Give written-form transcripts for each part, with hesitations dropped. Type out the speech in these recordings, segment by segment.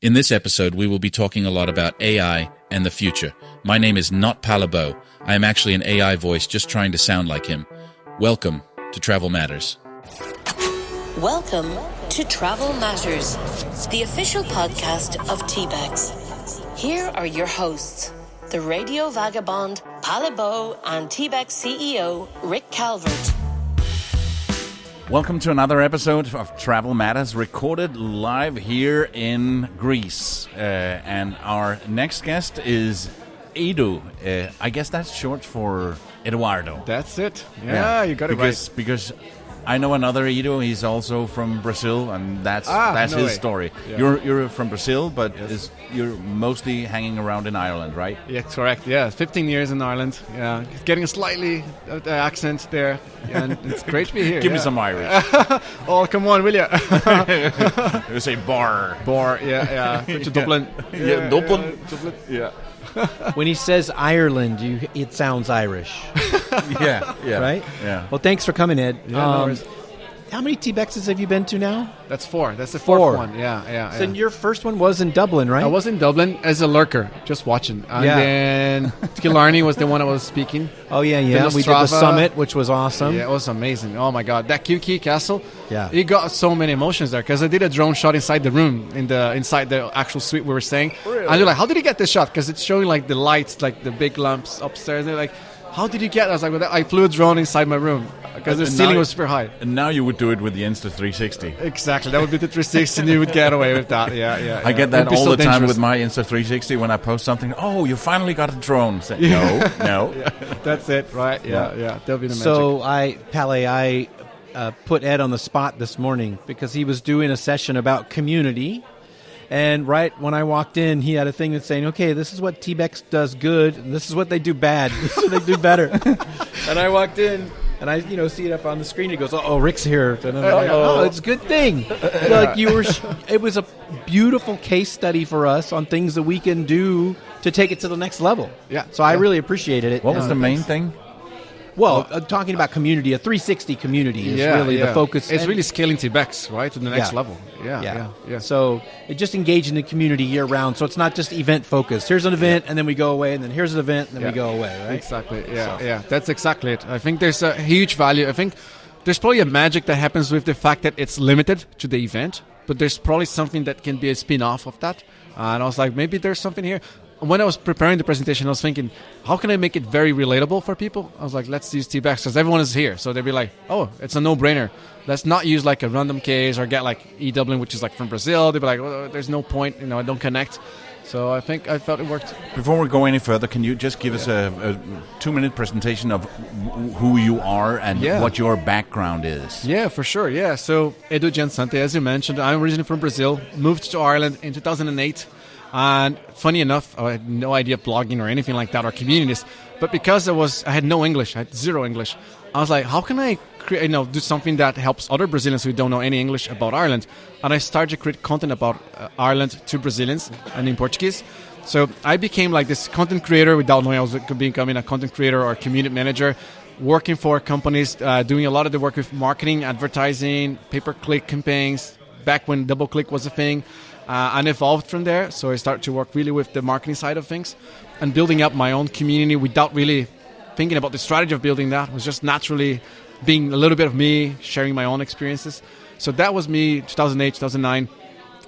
In this episode, we will be talking a lot about AI and the future. My name is not Palabo. I am actually an AI voice just trying to sound like him. Welcome to Travel Matters. Welcome to Travel Matters, the official podcast of TBEX. Here are your hosts, the radio vagabond Palabo and TBEX CEO Rick Calvert. Welcome to another episode of Travel Matters, recorded live here in Greece. And our next guest is Edu. I guess that's short for Eduardo. That's it. Yeah, you got it right. Because I know another Edu. He's also from Brazil, and that's his story. Yeah. You're from Brazil, but yes. You're mostly hanging around in Ireland, right? Yeah, correct. Yeah, 15 years in Ireland. Yeah, getting a slightly accent there, and it's great to be here. Give me some Irish. Oh, come on, will you? You say bar. Bar. Yeah. Go to Dublin. Yeah, Dublin. Dublin. Yeah. When he says Ireland, it sounds Irish. Yeah. Right? Yeah. Well, thanks for coming, Ed. Yeah, no worries. How many TBEXs have you been to now? That's 4. That's the Four. fourth one. Yeah. So your first one was in Dublin, right? I was in Dublin as a lurker, just watching. And then Killarney was the one I was speaking. Oh, yeah. We did the summit, which was awesome. Yeah, it was amazing. Oh, my God. That QK castle, yeah, it got so many emotions there because I did a drone shot inside the room, inside the actual suite we were staying. Really? And they're like, how did you get this shot? Because it's showing like the lights, like the big lamps upstairs. They're like, how did you get it? I was like, well, I flew a drone inside my room because the ceiling was super high. And now you would do it with the Insta360. Exactly. That would be the 360 and you would get away with that. Yeah. I get that all the time with my Insta360 when I post something. Oh, you finally got a drone. Say, no. Yeah, that's it, right? Yeah. That'll be the magic. So I put Ed on the spot this morning because he was doing a session about community. And right when I walked in, he had a thing that's saying, okay, this is what TBEX does good, and this is what they do bad. This is what they do better. And I walked in, and I see it up on the screen. He goes, oh, Rick's here. And I'm like, oh, it's a good thing. Like it was a beautiful case study for us on things that we can do to take it to the next level. Yeah. So I really appreciated it. What was the main thing? Well, talking about community, a 360 community is really the focus. It's really scaling TBEX, right, to the next level. Yeah. So it just engage in the community year round. So it's not just event focused. Here's an event, and then we go away, and then here's an event, and then we go away, right? Exactly. Yeah. That's exactly it. I think there's a huge value. I think there's probably a magic that happens with the fact that it's limited to the event, but there's probably something that can be a spin-off of that. And I was like, maybe there's something here. When I was preparing the presentation, I was thinking, how can I make it very relatable for people? I was like, let's use TBEX because everyone is here. So they'd be like, oh, it's a no-brainer. Let's not use like a random case or get like E-Dublin, which is like from Brazil. They'd be like, well, there's no point, I don't connect. So I felt it worked. Before we go any further, can you just give us a 2-minute presentation of who you are and what your background is? Yeah, for sure. Yeah. So Edu Giansante, as you mentioned, I'm originally from Brazil, moved to Ireland in 2008. And funny enough, I had no idea of blogging or anything like that or communities. But because I had no English, I had zero English, I was like, how can I do something that helps other Brazilians who don't know any English about Ireland? And I started to create content about Ireland to Brazilians and in Portuguese. So I became like this content creator without knowing I was becoming a content creator or a community manager, working for companies, doing a lot of the work with marketing, advertising, pay-per-click campaigns, back when double-click was a thing. And evolved from there. So I started to work really with the marketing side of things and building up my own community without really thinking about the strategy of building that. It was just naturally being a little bit of me, sharing my own experiences. So that was me, 2008, 2009.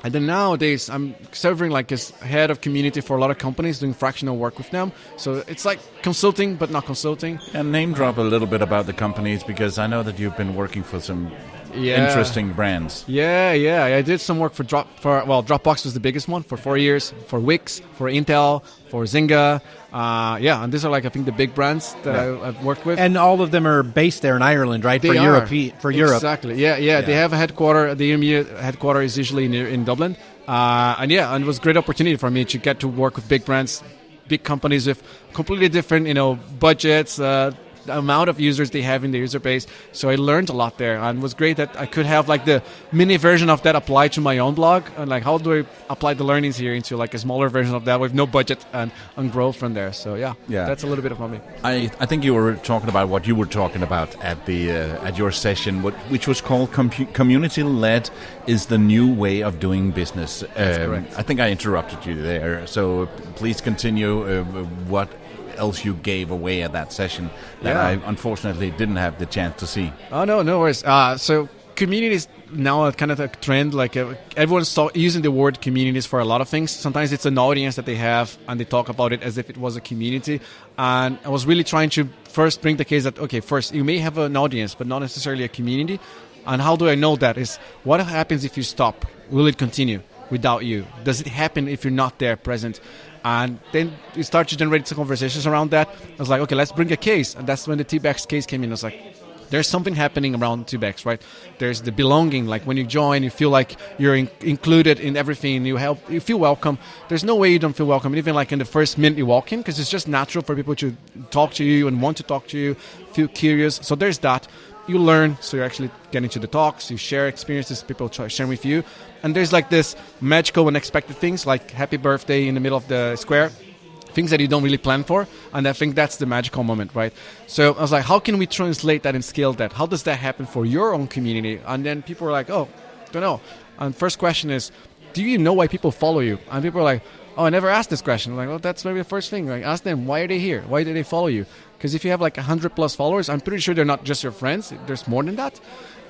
And then nowadays, I'm serving like as head of community for a lot of companies, doing fractional work with them. So it's like consulting, but not consulting. And name drop a little bit about the companies, because I know that you've been working for some interesting brands. Yeah. I did some work for Dropbox was the biggest one for 4 years, for Wix, for Intel, for Zynga. And these are like, I think, the big brands that I've worked with. And all of them are based there in Ireland, right? For Europe. Exactly. Yeah. They have a headquarter. The EMEA headquarter is usually in Dublin. And it was a great opportunity for me to get to work with big brands, big companies with completely different, budgets, the amount of users they have in the user base. So I learned a lot there, and it was great that I could have like the mini version of that applied to my own blog, and like how do I apply the learnings here into like a smaller version of that with no budget and grow from there. So yeah, that's a little bit of me. I think you were talking about what you were talking about at the at your session, which was called community-led is the new way of doing business. That's correct. I think I interrupted you there, so please continue. What else you gave away at that session that I unfortunately didn't have the chance to see? Oh, no worries. So communities now are kind of a trend, like everyone's using the word communities for a lot of things. Sometimes it's an audience that they have and they talk about it as if it was a community. And I was really trying to first bring the case that, okay, first you may have an audience, but not necessarily a community. And how do I know that? Is what happens if you stop? Will it continue without you? Does it happen if you're not there present? And then we start to generate some conversations around that. I was like, okay, let's bring a case. And that's when the TBEX case came in. I was like, there's something happening around TBEX, right? There's the belonging. Like when you join, you feel like you're included in everything. You feel welcome. There's no way you don't feel welcome. Even like in the first minute you walk in, because it's just natural for people to talk to you and want to talk to you, feel curious. So there's that. You learn, so you're actually getting to the talks, you share experiences, people try sharing with you. And there's like this magical unexpected things, like happy birthday in the middle of the square, things that you don't really plan for. And I think that's the magical moment, right? So I was like, how can we translate that and scale that? How does that happen for your own community? And then people were like, oh, don't know. And first question is, do you know why people follow you? And people are like, oh, I never asked this question. I'm like, well, that's maybe the first thing. Like, ask them, why are they here? Why do they follow you? Because if you have like 100 plus followers, I'm pretty sure they're not just your friends. There's more than that.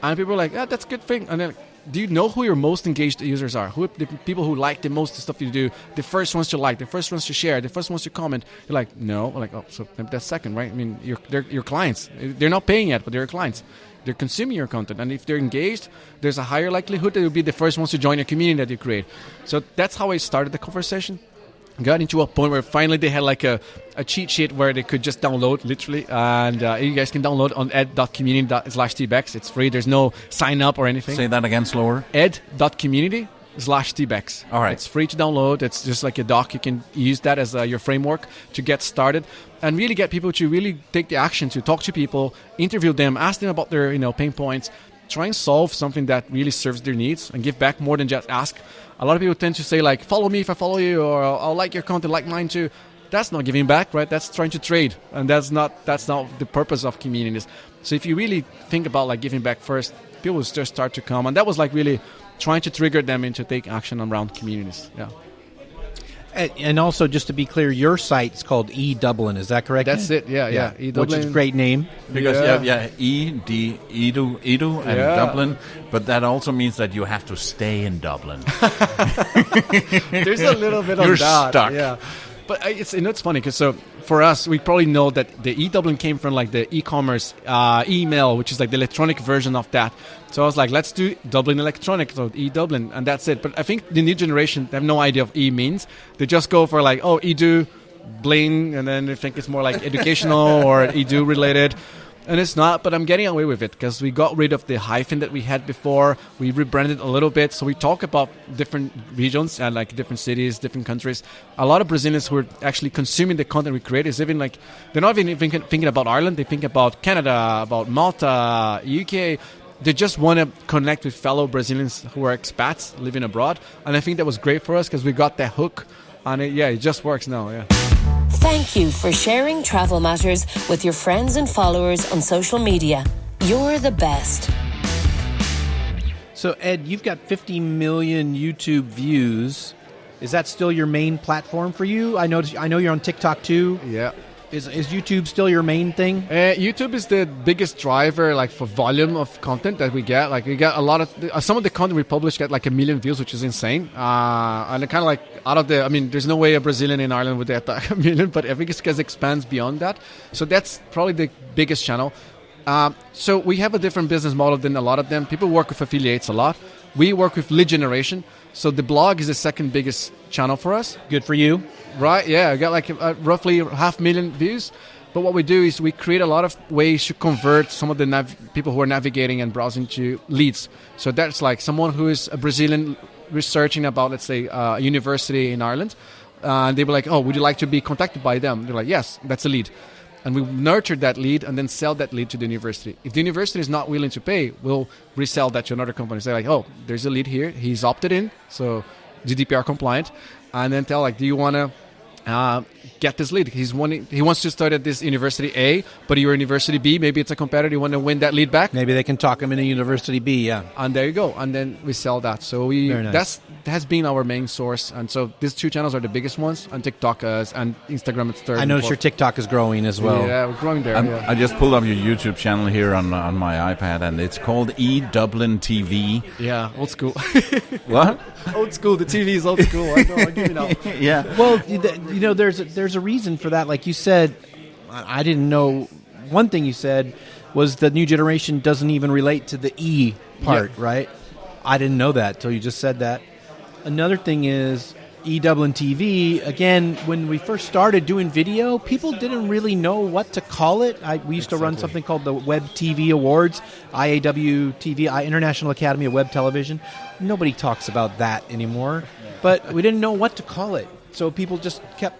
And people are like, yeah, that's a good thing. And then, do you know who your most engaged users are? Who are the people who like the most stuff you do? The first ones to like, the first ones to share, the first ones to comment. You're like, no. I'm like, oh, so that's second, right? I mean, they're your clients. They're not paying yet, but they're your clients. They're consuming your content. And if they're engaged, there's a higher likelihood that they'll be the first ones to join your community that you create. So that's how I started the conversation. Got into a point where finally they had like a cheat sheet where they could just download, literally. And you guys can download on ed.community/TBEX. It's free. There's no sign up or anything. Say that again slower. ed.community/TBEX. All right. It's free to download. It's just like a doc. You can use that as your framework to get started and really get people to really take the action to talk to people, interview them, ask them about their pain points, try and solve something that really serves their needs and give back more than just ask. A lot of people tend to say like, follow me if I follow you, or I'll like your content, like mine too. That's not giving back, right? That's trying to trade, and that's not the purpose of communities. So if you really think about like giving back first, people will just start to come, and that was like really trying to trigger them into take action around communities. Yeah. And also, just to be clear, your site is called E-Dublin. Is that correct? That's it. Yeah. E-Dublin. Which is a great name. Because Edu, and Dublin, but that also means that you have to stay in Dublin. There's a little bit of You're that. stuck. Yeah. But it's funny because so for us, we probably know that the E-Dublin came from like the e-commerce email, which is like the electronic version of that. So I was like, let's do Dublin electronic, so E-Dublin, and that's it. But I think the new generation, they have no idea of E means. They just go for like, oh, Edu, bling, and then they think it's more like educational or Edu related. And it's not, but I'm getting away with it because we got rid of the hyphen that we had before. We rebranded a little bit. So we talk about different regions and like different cities, different countries. A lot of Brazilians who are actually consuming the content we create is even like, they're not even thinking about Ireland. They think about Canada, about Malta, UK. They just want to connect with fellow Brazilians who are expats living abroad. And I think that was great for us because we got that hook. And it just works now, yeah. Thank you for sharing travel matters with your friends and followers on social media. You're the best. So, Ed, you've got 50 million YouTube views. Is that still your main platform for you? I know you're on TikTok too. Yeah. Is YouTube still your main thing? YouTube is the biggest driver, like for volume of content that we get. Like we get a lot of some of the content we publish get like 1 million views, which is insane. And kind of like out of there's no way a Brazilian in Ireland would get 1 million, but I think it expands beyond that. So that's probably the biggest channel. So we have a different business model than a lot of them. People work with affiliates a lot. We work with lead generation. So the blog is the second biggest channel for us. Good for you. Right, yeah. I got like roughly 500,000 views. But what we do is we create a lot of ways to convert some of the people who are navigating and browsing to leads. So that's like someone who is a Brazilian researching about, let's say, a university in Ireland. And they were like, oh, would you like to be contacted by them? They're like, yes, that's a lead. and we nurture that lead and then sell that lead to the university. If the university is not willing to pay, we'll resell that to another company. Say like, oh, there's a lead here. He's opted in, so GDPR compliant, and then tell like, do you want to get this lead? He wants to start at this university A, but you're university B. Maybe it's a competitor. You want to win that lead back. Maybe they can talk him into university B. Yeah, and there you go. And then we sell that. So that has been our main source. And so these 2 channels are the biggest ones, and TikTok and Instagram is third. I noticed your TikTok is growing as well. Yeah, we're growing there. Yeah. I just pulled up your YouTube channel here on my iPad, and it's called E-Dublin TV. Yeah, old school. What? Old school. The TV is old school. I know. I'll give you now. Yeah. Well, there's a reason for that. Like you said, I didn't know. One thing you said was the new generation doesn't even relate to the E part, right? I didn't know that till you just said that. Another thing is E-Dublin TV. Again, when we first started doing video, people didn't really know what to call it. We used to run something called the Web TV Awards, IAW TV, International Academy of Web Television. Nobody talks about that anymore. But we didn't know what to call it. So people just kept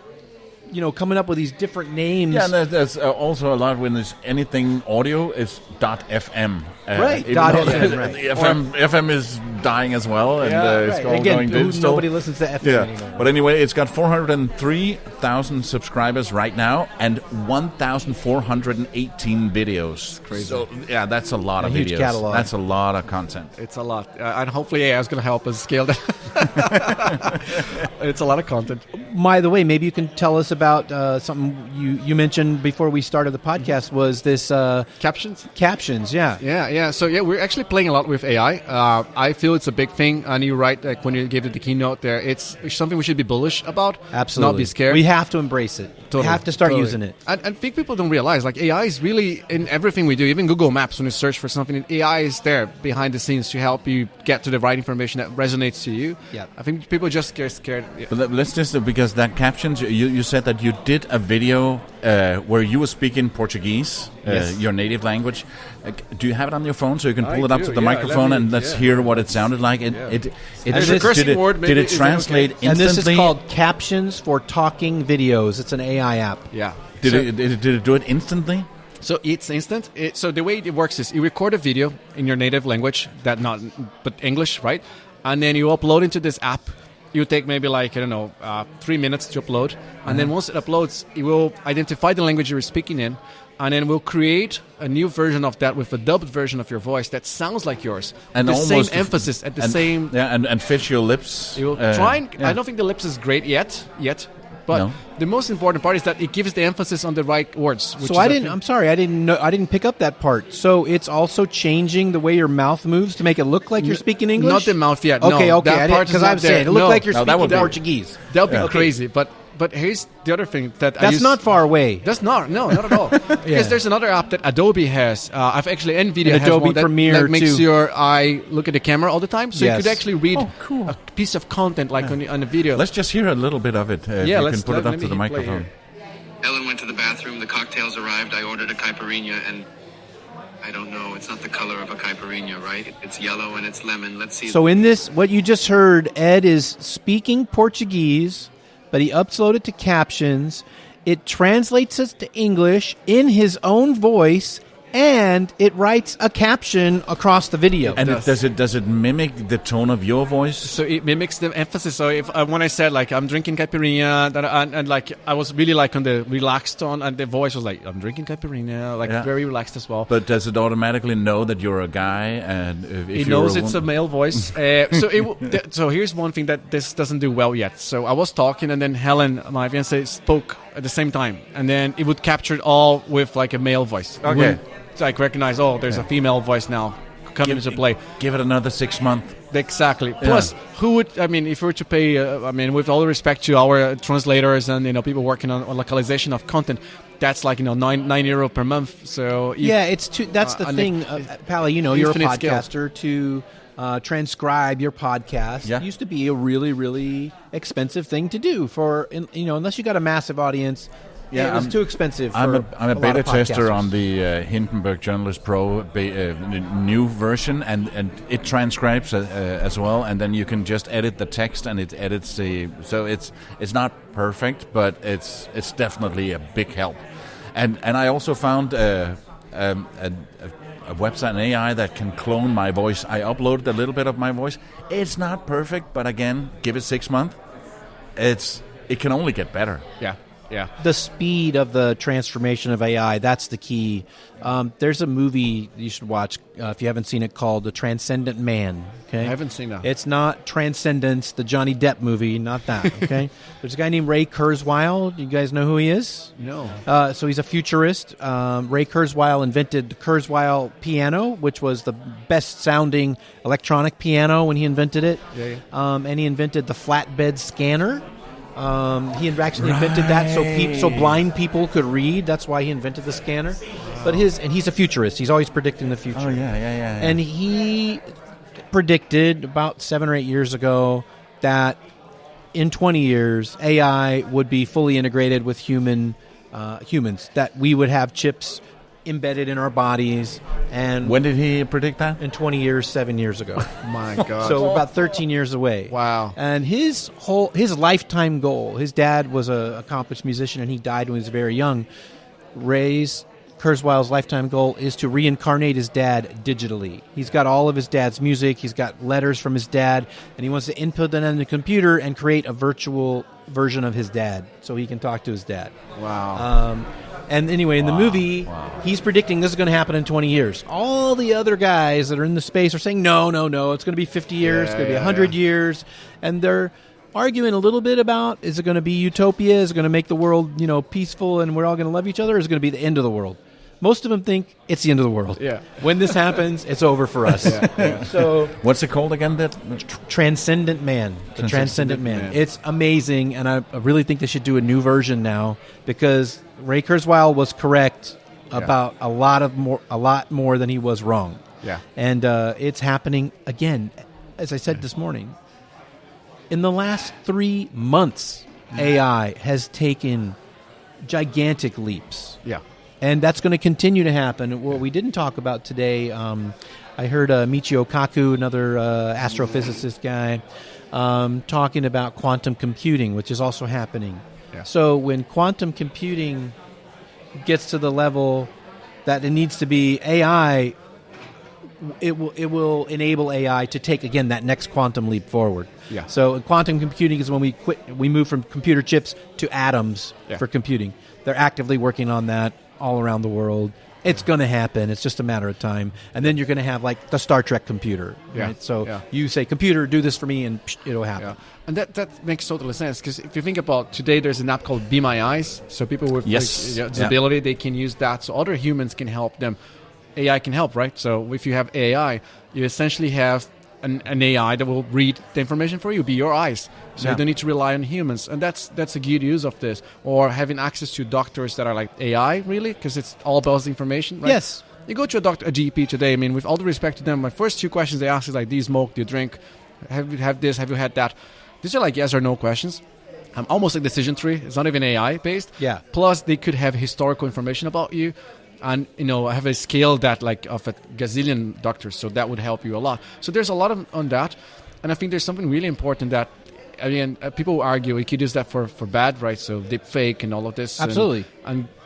coming up with these different names. Yeah, and there's also a lot when there's anything audio is .fm. Right, .fm, right. FM is dying as well, and it's all Again, going digital. Nobody listens to FM anymore. But anyway, it's got 403,000 subscribers right now and 1,418 videos. Crazy. So, yeah, that's a lot of huge videos. catalog. That's a lot of content. It's a lot. And hopefully AI is going to help us scale that. It's a lot of content. By the way, maybe you can tell us about something you mentioned before we started the podcast was this... Captions? Captions, yeah. Yeah. So, we're actually playing a lot with AI. I feel it's a big thing, and you're right, like when you gave it the keynote there, it's something we should be bullish about. Absolutely. Not be scared. We have to embrace it. Totally. We have to start using it. And I think people don't realize, like, AI is really in everything we do. Even Google Maps, when you search for something, AI is there behind the scenes to help you get to the right information that resonates to you. Yeah. I think people just get scared. Yeah. But let's just, because that captions, you said that you did a video where you were speaking Portuguese, Yes. your native language. Do you have it on your phone so you can pull I it up do, to the yeah. microphone Let me- and let's yeah. hear what it sounded like? There's a cursing word, maybe. Did it Is it translate okay? instantly? And this is called Captions for Talking Videos. It's an AI app. Yeah. Did it do it instantly? So it's instant. So the way it works is you record a video in your native language, but English, right? And then you upload into this app. You take maybe 3 minutes to upload. And then once it uploads, it will identify the language you're speaking in. And then we'll create a new version of that with a dubbed version of your voice that sounds like yours. And the same almost emphasis at the same... Yeah, and fit your lips. You will try and... yeah. I don't think the lips is great yet. But No. the most important part is that it gives the emphasis on the right words. Which So is, I I didn't. think- I'm sorry. I didn't know. I didn't pick up that part. So it's also changing the way your mouth moves to make it look like you're speaking English. Not the mouth yet. Okay. No, Okay. that part is Because not I'm saying there. it looked No. like you're No, that speaking would be- Portuguese. That would be Yeah. crazy. But here's the other thing that I That's use. not far away. That's not at all. Because there's another app that Adobe has. I've actually NVIDIA And has Adobe one that, Premiere that makes too. your eye look at the camera all the time, so Yes. you could actually read Oh, cool. a piece of content like on a video. Let's just hear a little bit of it. If you can put it up let to me the play microphone. here. Ellen went to the bathroom, the cocktails arrived, I ordered a caipirinha, and I don't know, it's not the color of a caipirinha, right? It's yellow and it's lemon. Let's see. So in this, what you just heard, Ed is speaking Portuguese, but he uploaded to captions. It translates it to English in his own voice, and it writes a caption across the video. And does it mimic the tone of your voice? So it mimics the emphasis. So if when I said like I'm drinking caipirinha, and like I was really like on the relaxed tone, and the voice was like I'm drinking caipirinha, like Yeah. very relaxed as well. But does it automatically know that you're a guy? And if It you're knows it's a woman? male voice. So here's one thing that this doesn't do well yet. So I was talking, and then Helen, my fiancée, spoke at the same time, and then it would capture it all with like a male voice. It Okay. wouldn't, like recognize, there's a female voice now coming into play. Give it another 6 months. Exactly. Plus, who would? I mean, if we were to pay, with all respect to our translators and people working on localization of content, that's like €9 per month. So it's too. That's the and thing, Pally. You're a infinite scale. podcaster. To transcribe your podcast used to be a really, really expensive thing to do. Unless you got a massive audience. Yeah, it was too expensive. I'm For a lot beta of tester podcasters. on the Hindenburg Journalist Pro new version, and it transcribes as well. And then you can just edit the text, and it edits the. So it's not perfect, but it's definitely a big help. And I also found a website, an AI that can clone my voice. I uploaded a little bit of my voice. It's not perfect, but again, give it 6 months. It can only get better. Yeah. The speed of the transformation of AI, that's the key. There's a movie you should watch if you haven't seen it called The Transcendent Man. Okay? I haven't seen that. It's not Transcendence, the Johnny Depp movie, not that. Okay. There's a guy named Ray Kurzweil. You guys know who he is? No. So he's a futurist. Ray Kurzweil invented the Kurzweil piano, which was the best-sounding electronic piano when he invented it. Yeah. And he invented the flatbed scanner. He actually invented that so blind people could read. That's why he invented the scanner. But he's a futurist. He's always predicting the future. Oh yeah. And he predicted about 7 or 8 years ago that in 20 years AI would be fully integrated with humans. That we would have chips embedded in our bodies. And when did he predict that? In 20 years, 7 years ago. My God. So about 13 years away. Wow. And his lifetime goal, his dad was an accomplished musician and he died when he was very young. Kurzweil's lifetime goal is to reincarnate his dad digitally. He's got all of his dad's music, he's got letters from his dad, and he wants to input that in the computer and create a virtual version of his dad so he can talk to his dad. Wow. And anyway, in the movie, he's predicting this is going to happen in 20 years. All the other guys that are in the space are saying, no, it's going to be 50 years, it's going to be 100 years. And they're arguing a little bit about, is it going to be utopia? Is it going to make the world, peaceful and we're all going to love each other? Or is it going to be the end of the world? Most of them think it's the end of the world. Yeah. When this happens, it's over for us. So, what's it called again? Transcendent Man. The Transcendent Man. It's amazing, and I really think they should do a new version now because Ray Kurzweil was correct about a lot more than he was wrong. Yeah. And it's happening again. As I said this morning, in the last 3 months, AI has taken gigantic leaps. Yeah. And that's going to continue to happen. What we didn't talk about today, I heard Michio Kaku, another astrophysicist guy, talking about quantum computing, which is also happening. Yeah. So when quantum computing gets to the level that it needs to be, AI, it will enable AI to take, again, that next quantum leap forward. Yeah. So quantum computing is when we move from computer chips to atoms for computing. They're actively working on that all around the world. It's going to happen. It's just a matter of time. And then you're going to have like the Star Trek computer. Right? So you say, computer, do this for me, and it'll happen. Yeah. And that makes total sense because if you think about today, there's an app called Be My Eyes. So people with disability, they can use that. So other humans can help them. AI can help, right? So if you have AI, you essentially have an AI that will read the information for you, be your eyes. So you don't need to rely on humans. And that's a good use of this. Or having access to doctors that are like AI, really, because it's all about the information, right? Yes. You go to a GP today, I mean, with all the respect to them, my first 2 questions they ask is like, do you smoke, do you drink, have you had this, have you had that? These are like yes or no questions. Almost like decision tree. It's not even AI based. Yeah. Plus, they could have historical information about you. And, have a scale that like of a gazillion doctors, so that would help you a lot. So there's a lot on that. And I think there's something really important that, I mean, people argue you could use that for bad, right? So deep fake and all of this. Absolutely.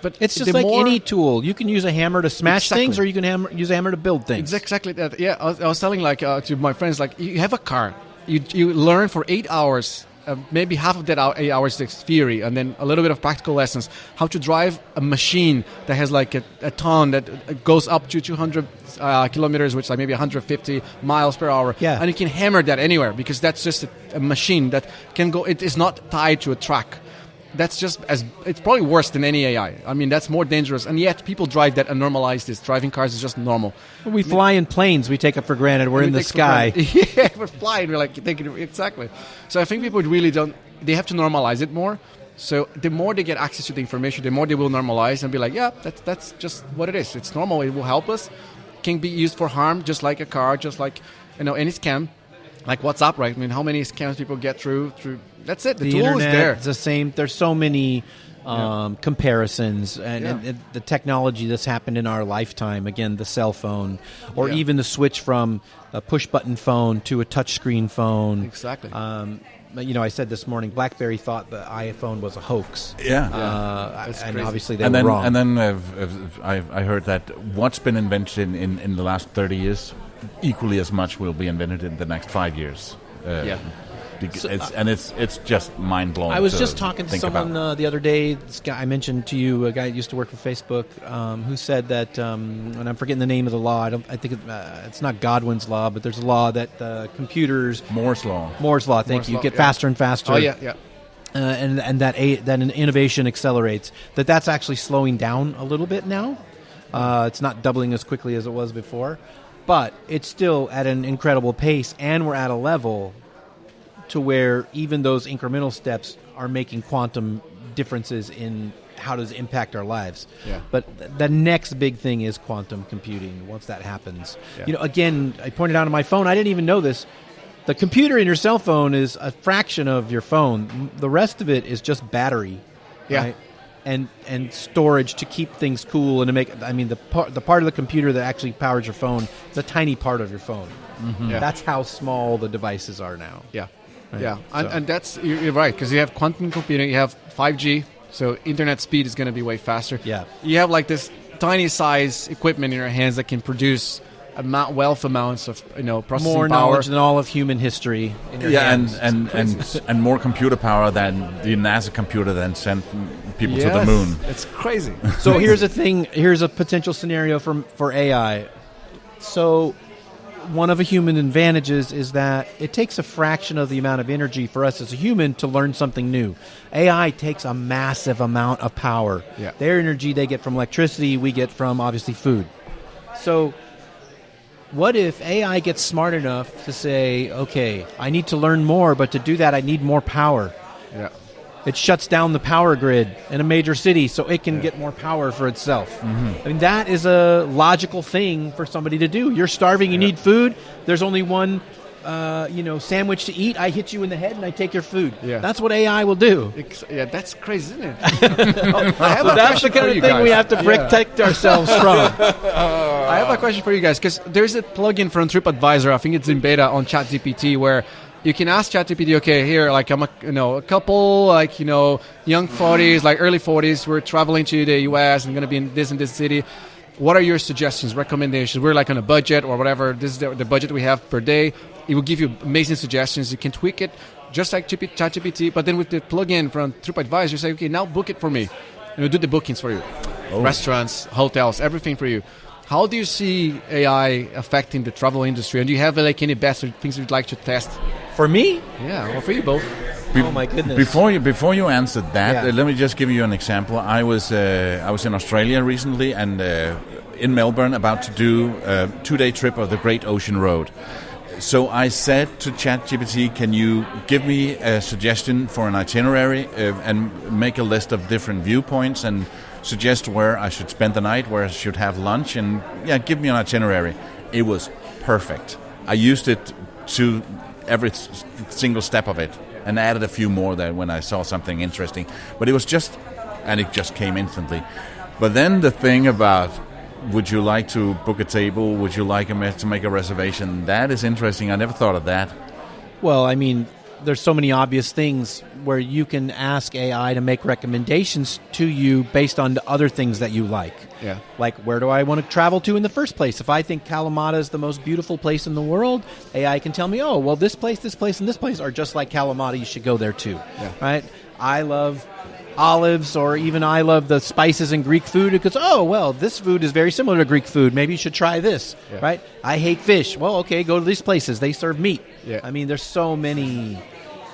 But it's just like any tool. You can use a hammer to smash things, or you can use a hammer to build things. Exactly that. Yeah, I was telling to my friends, like, you have a car. You learn for 8 hours. Maybe half of that 8 hours is theory, and then a little bit of practical lessons. How to drive a machine that has like a ton that goes up to 200 kilometers, which is like maybe 150 miles per hour. Yeah. And you can hammer that anywhere because that's just a machine that can go. It is not tied to a track. That's just it's probably worse than any AI. I mean, that's more dangerous. And yet people drive that and normalize this. Driving cars is just normal. We fly in planes. We take it for granted. We're in the sky. Yeah, we're flying. We're like thinking exactly. So I think people really don't. They have to normalize it more. So the more they get access to the information, the more they will normalize and be like, yeah, that's just what it is. It's normal. It will help us. Can be used for harm, just like a car, just like any scam, like WhatsApp, right? I mean, how many scams people get through? That's it. The tool internet is there. It's the same. There's so many comparisons and the technology that's happened in our lifetime. Again, the cell phone, or even the switch from a push-button phone to a touchscreen phone. Exactly. I said this morning, BlackBerry thought the iPhone was a hoax. Yeah. And crazy. obviously they were wrong. And then I heard that what's been invented in the last 30 years, equally as much will be invented in the next 5 years. It's just mind blowing. I was just talking to someone the other day. This guy I mentioned to you, a guy who used to work for Facebook, who said that, and I'm forgetting the name of the law. I think it's not Godwin's law, but there's a law that computers Moore's law. Thank you. Get faster and faster. Oh yeah. And that an innovation accelerates. That's actually slowing down a little bit now. It's not doubling as quickly as it was before, but it's still at an incredible pace, and we're at a level to where even those incremental steps are making quantum differences in how does it impact our lives. Yeah. But the next big thing is quantum computing. Once that happens, Yeah. Again, I pointed out on my phone, I didn't even know this. The computer in your cell phone is a fraction of your phone. The rest of it is just battery, Yeah. right? And storage to keep things cool and to make. I mean, the part of the computer that actually powers your phone is a tiny part of your phone. Mm-hmm. Yeah. That's how small the devices are now. Yeah. Right. Yeah, So- and that's you're right, because you have quantum computing, you have 5G, so internet speed is going to be way faster. Yeah. You have like this tiny size equipment in your hands that can produce amounts of processing More power. knowledge than all of human history. In your hands. and more computer power than the NASA computer that sent people to the moon. It's crazy. So here's a thing. Here's a potential scenario for AI. So one of a human advantages is that it takes a fraction of the amount of energy for us as a human to learn something new. AI takes a massive amount of power. Yeah. Their energy they get from electricity, we get from obviously food. So what if AI gets smart enough to say, okay, I need to learn more, but to do that I need more power. Yeah. It shuts down the power grid in a major city so it can get more power for itself. Mm-hmm. I mean, that is a logical thing for somebody to do. You're starving, you need food. There's only one, sandwich to eat. I hit you in the head and I take your food. Yeah. That's what AI will do. Yeah, that's crazy, isn't it? That's the kind of thing we have to protect ourselves from. I have a question for you guys, because there's a plugin from TripAdvisor, I think it's in beta on ChatGPT, where you can ask ChatGPT, okay, here, like I'm a couple, young 40s, like early 40s, we're traveling to the US and going to be in this and this city. What are your suggestions, recommendations? We're like on a budget or whatever. This is the budget we have per day. It will give you amazing suggestions. You can tweak it just like ChatGPT, but then with the plugin from TripAdvisor, you say, okay, now book it for me. And we'll do the bookings for you. Restaurants, hotels, everything for you. How do you see AI affecting the travel industry? And do you have like any best or things you'd like to test? For me? Yeah, well, for you both. Oh my goodness. Before you answered that, Yeah. let me just give you an example. I was in Australia recently and in Melbourne about to do a 2-day trip of the Great Ocean Road. So I said to ChatGPT, can you give me a suggestion for an itinerary and make a list of different viewpoints and suggest where I should spend the night, where I should have lunch, and give me an itinerary. It was perfect. I used it to every single step of it and added a few more there when I saw something interesting. But it just came instantly. But then the thing about, would you like to book a table? Would you like to make a reservation? That is interesting. I never thought of that. Well, I mean, there's so many obvious things where you can ask AI to make recommendations to you based on the other things that you like. Yeah. Like, where do I want to travel to in the first place? If I think Kalamata is the most beautiful place in the world, AI can tell me, oh, well, this place, and this place are just like Kalamata. You should go there too. Yeah. Right? I love olives, or even I love the spices in Greek food because, oh, well, this food is very similar to Greek food. Maybe you should try this, right? I hate fish. Well, okay, go to these places. They serve meat. Yeah. I mean, there's so many,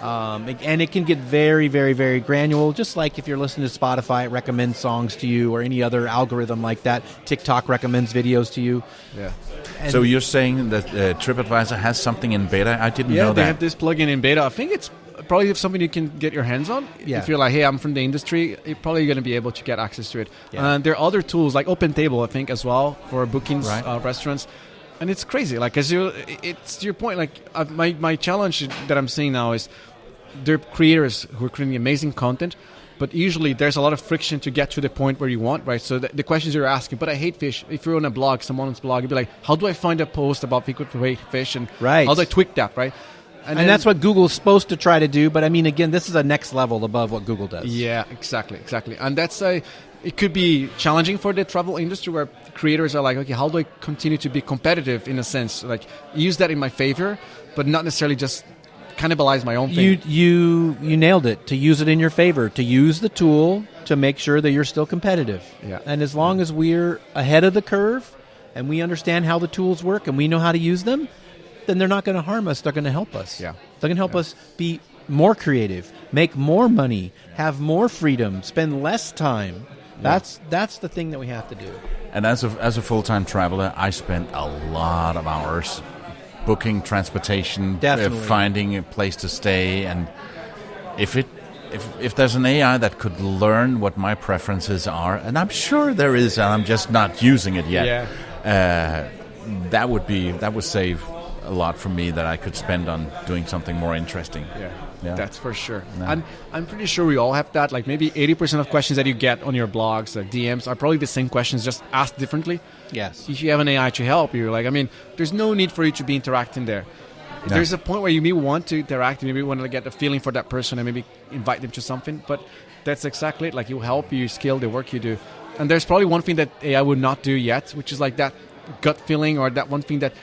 and it can get very, very, very granular, just like if you're listening to Spotify, it recommends songs to you, or any other algorithm like that. TikTok recommends videos to you. Yeah. And So you're saying that TripAdvisor has something in beta? I didn't know Yeah, they that. have this plugin in beta. I think it's probably something you can get your hands on. Yeah. If you're like, hey, I'm from the industry, you're probably going to be able to get access to it. Yeah. There are other tools like OpenTable, I think, as well, for bookings, Right. Restaurants. And it's crazy. Like, it's to your point. Like, my challenge that I'm seeing now is there are creators who are creating amazing content, but usually there's a lot of friction to get to the point where you want, right? So the questions you're asking, but I hate fish. If you're on a blog, someone's blog, you'd be like, how do I find a post about people who hate fish? And Right. how do I tweak that, right? And that's what Google's supposed to try to do. But I mean, again, this is a next level above what Google does. Yeah, exactly. And that's it could be challenging for the travel industry where creators are like, okay, how do I continue to be competitive in a sense? Like, use that in my favor, but not necessarily just cannibalize my own thing. You nailed it. To use it in your favor, to use the tool to make sure that you're still competitive. Yeah. And as long as we're ahead of the curve and we understand how the tools work and we know how to use them, then they're not going to harm us. They're going to help us. Yeah. They're going to help us be more creative, make more money, have more freedom, spend less time. That's the thing that we have to do. And as a full-time traveler, I spent a lot of hours booking transportation, finding a place to stay, and if there's an AI that could learn what my preferences are, and I'm sure there is, and I'm just not using it yet, that would save a lot for me that I could spend on doing something more interesting. Yeah, that's for sure. Yeah. I'm pretty sure we all have that. Like maybe 80% of questions that you get on your blogs, like DMs, are probably the same questions, just asked differently. Yes. If you have an AI to help you, like, I mean, there's no need for you to be interacting there. No. There's a point where you may want to interact, maybe want to get a feeling for that person and maybe invite them to something, but that's exactly it. Like, it will help you scale the work you do. And there's probably one thing that AI would not do yet, which is like that gut feeling, or that one thing that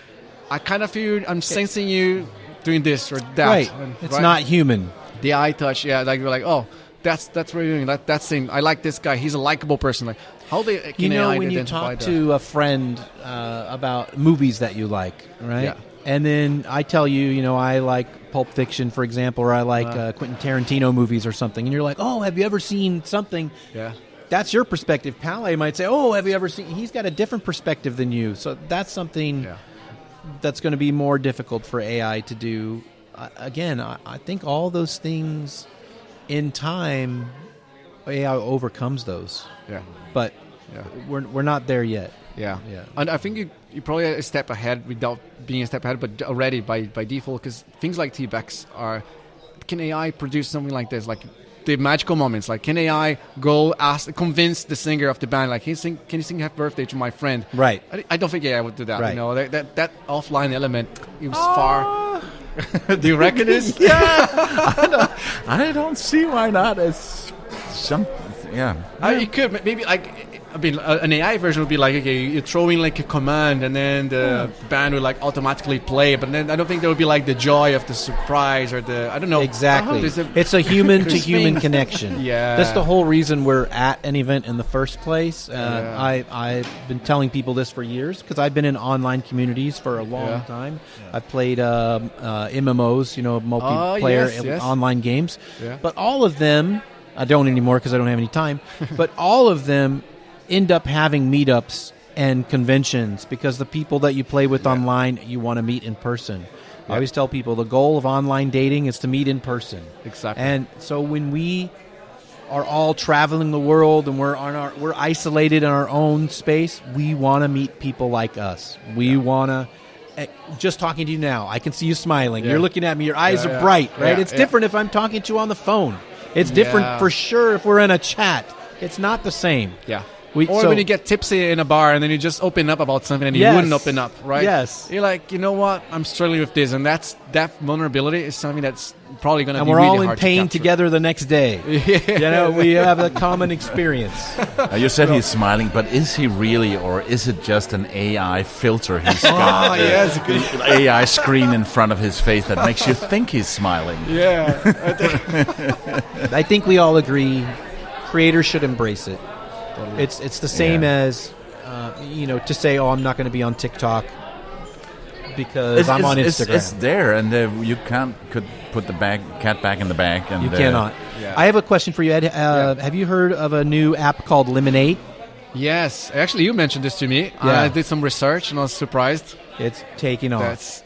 I kind of feel I'm sensing you doing this or that. Right. It's not human. The eye touch, like you're like, oh, that's what you're doing. That's thing. I like this guy. He's a likable person. Like, how they can AI when you talk to a friend about movies that you like, right? Yeah. And then I tell you, I like Pulp Fiction, for example, or I like Quentin Tarantino movies or something, and you're like, oh, have you ever seen something? Yeah. That's your perspective. Pale might say, oh, have you ever seen? He's got a different perspective than you, so that's something. Yeah. That's going to be more difficult for AI to do. Again, I think all those things in time, AI overcomes those. Yeah. But we're not there yet. Yeah. And I think you're probably a step ahead without being a step ahead, but already by default, because things like TBEX can AI produce something like this? Like the magical moments, like can AI go convince the singer of the band, like, can you sing Happy Birthday to my friend? Right. I don't think AI would do that. Right. That offline element, it was far. Do you reckon it is? Yeah. I don't see why not. It's something. Yeah. It could maybe like. I mean, an AI version would be like, okay, you're throwing like a command and then the band would like automatically play, but then I don't think there would be like the joy of the surprise or the, I don't know. Exactly. It's a human-to-human connection. Yeah. That's the whole reason we're at an event in the first place. I've been telling people this for years because I've been in online communities for a long time. I've played MMOs, multiplayer online games. Yeah. But all of them, I don't anymore because I don't have any time, but all of them end up having meetups and conventions because the people that you play with online, you want to meet in person. I always tell people the goal of online dating is to meet in person. Exactly. And so when we are all traveling the world and we're isolated in our own space, we want to meet people like us. We want to. Just talking to you now, I can see you smiling. You're looking at me. Your eyes are bright, right? It's different if I'm talking to you on the phone. It's different for sure if we're in a chat. It's not the same. Yeah. When you get tipsy in a bar and then you just open up about something and you wouldn't open up, right? Yes. You're like, you know what? I'm struggling with this. And that vulnerability is something that's probably going to be really hard to capture. And we're all in pain to together the next day. We have a common experience. You said he's smiling, but is he really, or is it just an AI filter he's got? The AI screen in front of his face that makes you think he's smiling. Yeah. I think we all agree creators should embrace it. It's the same as to say, oh, I'm not going to be on TikTok because I'm on Instagram. It's there, and you could put the cat back in the bag. And you cannot. I have a question for you, Ed. Have you heard of a new app called Lemonade? Yes. Actually, you mentioned this to me. I did some research, and I was surprised. It's taking off.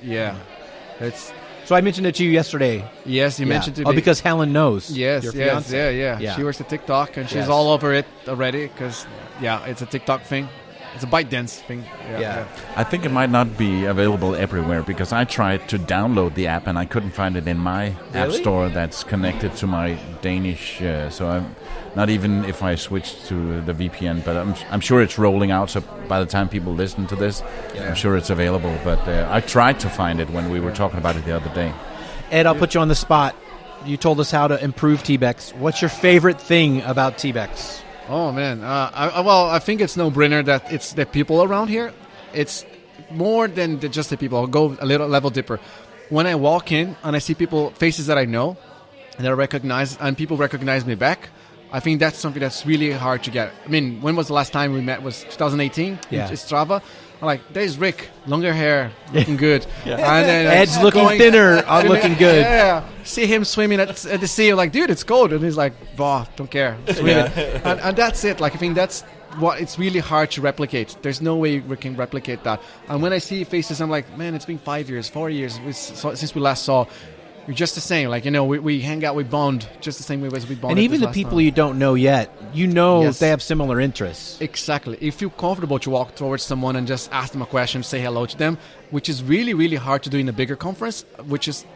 So I mentioned it to you yesterday. Yes, you mentioned it to me. Oh, because Helen knows. Yes, yeah. She works at TikTok, and she's all over it already because, it's a TikTok thing. It's a ByteDance thing. Yeah. I think it might not be available everywhere because I tried to download the app and I couldn't find it in my app store that's connected to my Danish. So I'm not even if I switch to the VPN, but I'm sure it's rolling out. So by the time people listen to this, I'm sure it's available. But I tried to find it when we were talking about it the other day. Ed, I'll put you on the spot. You told us how to improve TBEX. What's your favorite thing about TBEX? Oh man, I think it's no brainer that it's the people around here. It's more than just the people. I'll go a little level deeper. When I walk in and I see people faces that I know and I recognize, and people recognize me back, I think that's something that's really hard to get. I mean, when was the last time we met? Was 2018? Yeah. In Strava. I'm like, there's Rick, longer hair, looking good. And then Ed's looking thinner. I'm looking good. Yeah. See him swimming at the sea. I'm like, dude, it's cold. And he's like, bah, don't care. Swimming. And that's it. Like, I think that's what it's really hard to replicate. There's no way we can replicate that. And when I see faces, I'm like, man, it's been 5 years, 4 years since we last saw. We're just the same. Like, we hang out, we bond just the same way as we bonded. And even the people you don't know yet, Yes. they have similar interests. Exactly. You feel comfortable to walk towards someone and just ask them a question, say hello to them, which is really, really hard to do in a bigger conference, which is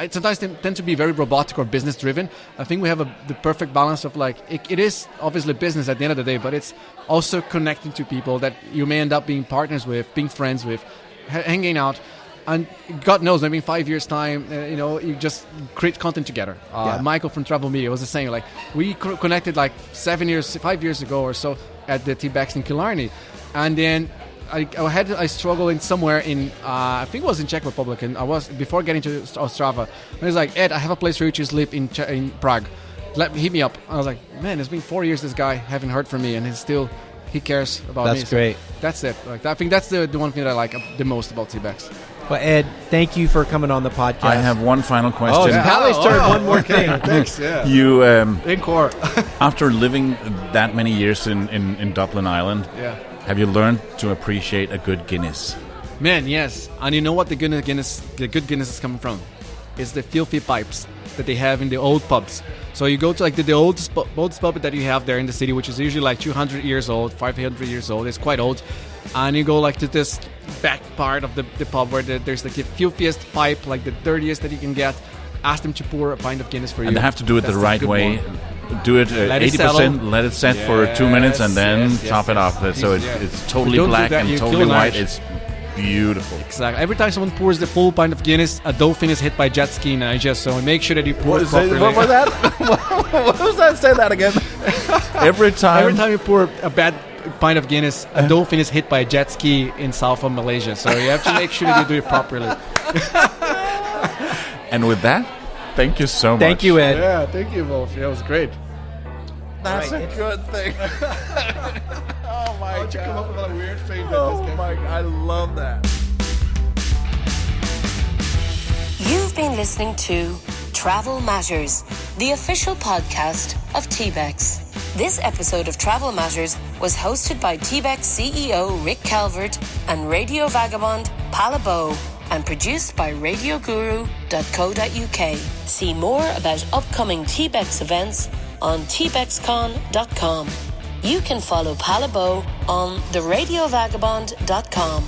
sometimes they tend to be very robotic or business driven. I think we have the perfect balance of like, it is obviously business at the end of the day, but it's also connecting to people that you may end up being partners with, being friends with, hanging out. And God knows, maybe in 5 years' time, you just create content together. Michael from Travel Media was the same. Like, we connected like 5 years ago or so at the TBEX in Killarney. And then I struggled in somewhere in, I think it was in Czech Republic, and I was, before getting to Ostrava. And he was like, Ed, I have a place for you to sleep in Prague. Hit me up. I was like, man, it's been 4 years, this guy, haven't heard from me, and he cares about me. That's great. So that's it. Like, I think that's the one thing that I like the most about TBEX. Well, Ed, thank you for coming on the podcast. I have one final question. Pally started one more thing. Thanks, yeah. You, Encore. after living that many years in Dublin, Ireland, have you learned to appreciate a good Guinness? Man, yes. And you know what the good Guinness is coming from? It's the filthy pipes that they have in the old pubs. So you go to like the oldest pub that you have there in the city, which is usually like 200 years old, 500 years old. It's quite old. And you go like to this back part of the pub where there's like the filthiest pipe, like the dirtiest that you can get. Ask them to pour a pint of Guinness for you. And they have to do it the right way. Do it 80%, let it set for 2 minutes, and then top it off. So it's totally black and totally white. It's beautiful. Exactly. Every time someone pours the full pint of Guinness, a dolphin is hit by jet ski in Nigeria. So make sure that you pour it properly. What was that? What was that? Say that again. Every time you pour a bad pint of Guinness, a dolphin is hit by a jet ski in south of Malaysia. So you have to make sure that you do it properly. And with that, thank you so much. Thank you, Ed. Yeah, thank you, Wolf. Yeah, it was great. That's a good thing. Oh my God. You come up with a weird thing? Oh my God, I love that. You've been listening to Travel Matters, the official podcast of TBEX. This episode of Travel Matters was hosted by TBEX CEO Rick Calvert and Radio Vagabond Palabo, and produced by radioguru.co.uk. See more about upcoming TBEX events on tbexcon.com. You can follow Palabo on theradiovagabond.com.